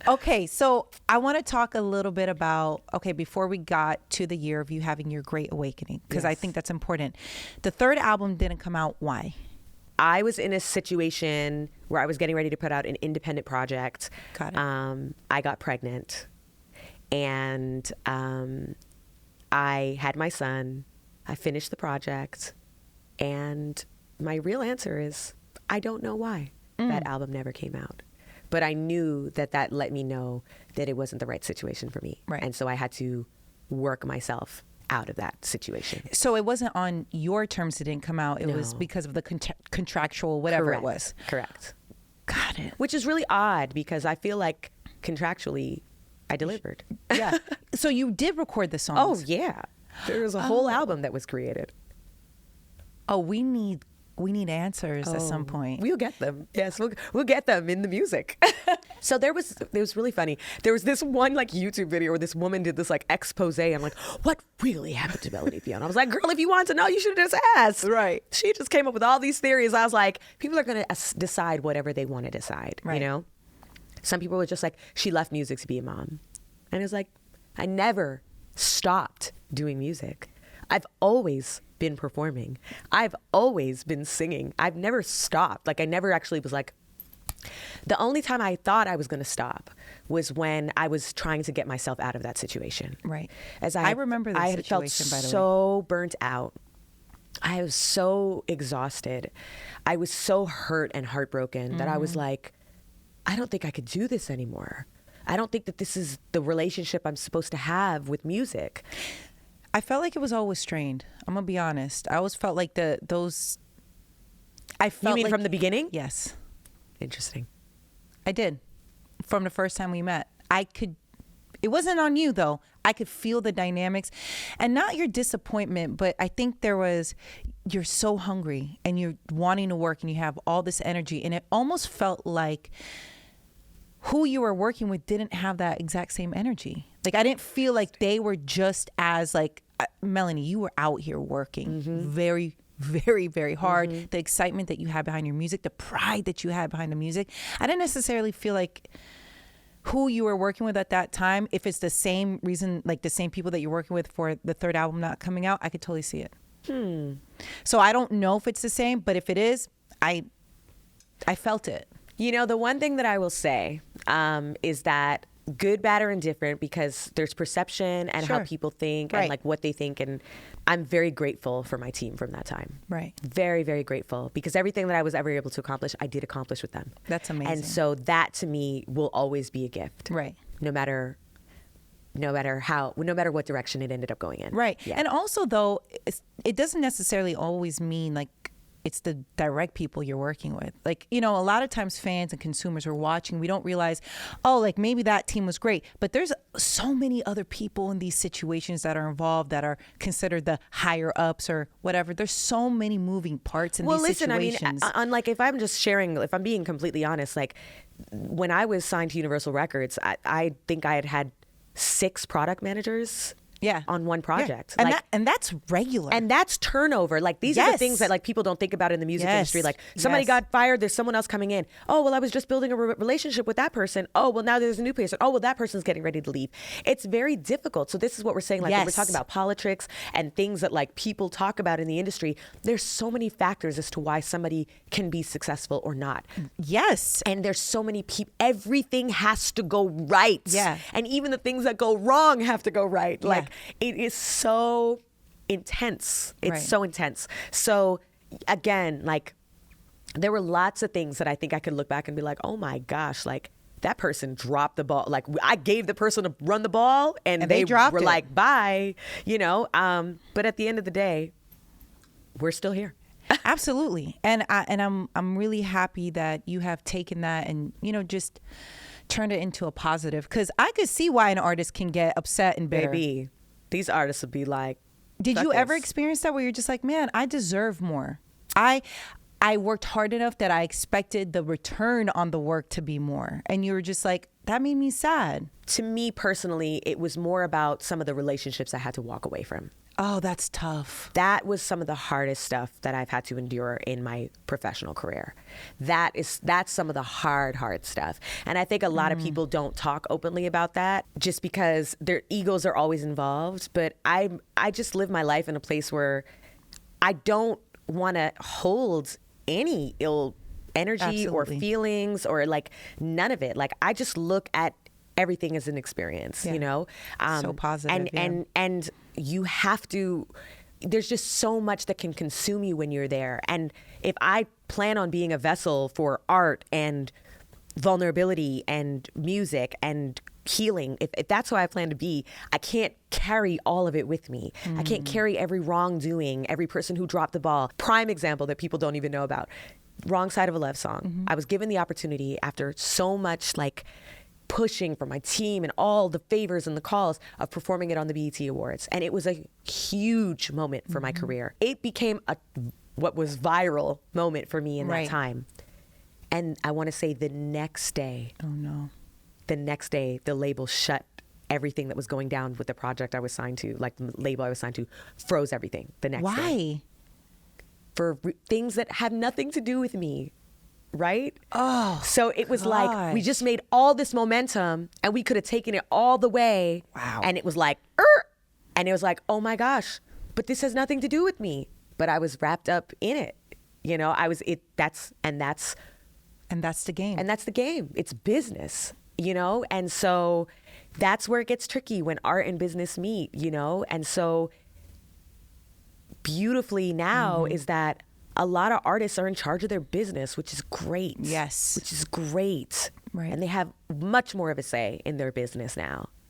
Okay, so I want to talk a little bit about, before we got to the year of you having your great awakening, because I think that's important. The third album didn't come out. Why? I was in a situation where I was getting ready to put out an independent project. Got it. I got pregnant, and I had my son. I finished the project, and my real answer is I don't know why that album never came out. But I knew that let me know that it wasn't the right situation for me. Right. And so I had to work myself out of that situation. So it wasn't on your terms it didn't come out. It was because of the contractual whatever Correct. it was. Correct. Got it. Which is really odd because I feel like contractually I delivered. Yeah. So you did record the songs. Oh, yeah. There was a whole album that was created. Oh, we need answers at some point. We'll get them. Yes, we'll get them in the music. So it was really funny. There was this one like YouTube video where this woman did this like expose. I'm like, what really happened to Melanie Fiona? I was like, girl, if you want to know, you should have just asked. Right. She just came up with all these theories. I was like, people are going to decide whatever they want to decide, right. you know? Some people were just like, she left music to be a mom. And it was like, I never stopped doing music. I've always been performing. I've always been singing. I've never stopped. Like I never actually was like, the only time I thought I was going to stop was when I was trying to get myself out of that situation. Right. As I remember the situation, by the way. I felt so burnt out. I was so exhausted. I was so hurt and heartbroken that I was like, I don't think I could do this anymore. I don't think that this is the relationship I'm supposed to have with music. I felt like it was always strained. I'm gonna be honest. I always felt like those. I felt. You mean like, from the beginning? Yes. Interesting. I did. From the first time we met, I could. It wasn't on you though. I could feel the dynamics, and not your disappointment, but I think there was. You're so hungry, and you're wanting to work, and you have all this energy, and it almost felt like who you were working with didn't have that exact same energy. Like I didn't feel like they were just as like Melanie, you were out here working very, very, very hard. The excitement that you had behind your music, the pride that you had behind the music. I didn't necessarily feel like who you were working with at that time, if it's the same reason, like the same people that you're working with for the third album not coming out, I could totally see it. So I don't know if it's the same, but if it is, I felt it. You know, the one thing that I will say is that good, bad, or indifferent, because there's perception and how people think and like what they think. And I'm very grateful for my team from that time. Right. Very, very grateful because everything that I was ever able to accomplish, I did accomplish with them. That's amazing. And so that to me will always be a gift. Right. No matter what direction it ended up going in. Right. Yeah. And also though, it doesn't necessarily always mean like it's the direct people you're working with. Like, you know, a lot of times fans and consumers are watching, we don't realize, oh, like maybe that team was great, but there's so many other people in these situations that are involved that are considered the higher ups or whatever. There's so many moving parts in these situations. I mean, unlike if I'm just sharing, if I'm being completely honest, like when I was signed to Universal Records, I think I had 6 product managers on one project. Yeah. And that's regular. And that's turnover. Like these are the things that like people don't think about in the music industry. Like somebody got fired, there's someone else coming in. Oh, well, I was just building a relationship with that person. Oh, well, now there's a new person. Oh, well, that person's getting ready to leave. It's very difficult. So this is what we're saying. Like when we're talking about politics and things that like people talk about in the industry, there's so many factors as to why somebody can be successful or not. Yes. And there's so many people, everything has to go right. Yeah. And even the things that go wrong have to go right. Like it is so intense. It's so intense. So again, like there were lots of things that I think I could look back and be like, oh my gosh, like that person dropped the ball. Like I gave the person to run the ball and they were like, bye, you know? But at the end of the day, we're still here. Absolutely. And I'm really happy that you have taken that and, you know, just turned it into a positive. Because I could see why an artist can get upset and bitter. Baby, these artists would be like, did you ever experience that where you're just like, man, I deserve more? I I worked hard enough that I expected the return on the work to be more. And you were just like, that made me sad. To me personally, it was more about some of the relationships I had to walk away from. Oh, that's tough. That was some of the hardest stuff that I've had to endure in my professional career. That's some of the hard stuff. And I think a lot of people don't talk openly about that just because their egos are always involved. But I just live my life in a place where I don't want to hold any ill energy or feelings or like none of it. Like I just look at everything as an experience, you know? So positive. And you have to, there's just so much that can consume you when you're there. And if I plan on being a vessel for art and vulnerability and music and healing, if that's who I plan to be, I can't carry all of it with me. I can't carry every wrongdoing, every person who dropped the ball. Prime example that people don't even know about. Wrong Side of a Love song. I was given the opportunity after so much like pushing from my team and all the favors and the calls of performing it on the BET Awards. And it was a huge moment for my career. It became what was viral moment for me in that time. And I want to say the next day, the next day, the label shut everything that was going down with the project I was signed to, like the label I was signed to, froze everything the next day. Why? For things that have nothing to do with me. Right? Oh, so it was like we just made all this momentum and we could have taken it all the way. Wow. And it was like, and it was like, oh my gosh, but this has nothing to do with me. But I was wrapped up in it. You know, that's the game. And that's the game. It's business, you know? And so that's where it gets tricky when art and business meet, you know? And so beautifully now is that a lot of artists are in charge of their business, which is great. Yes. Which is great. Right. And they have much more of a say in their business now.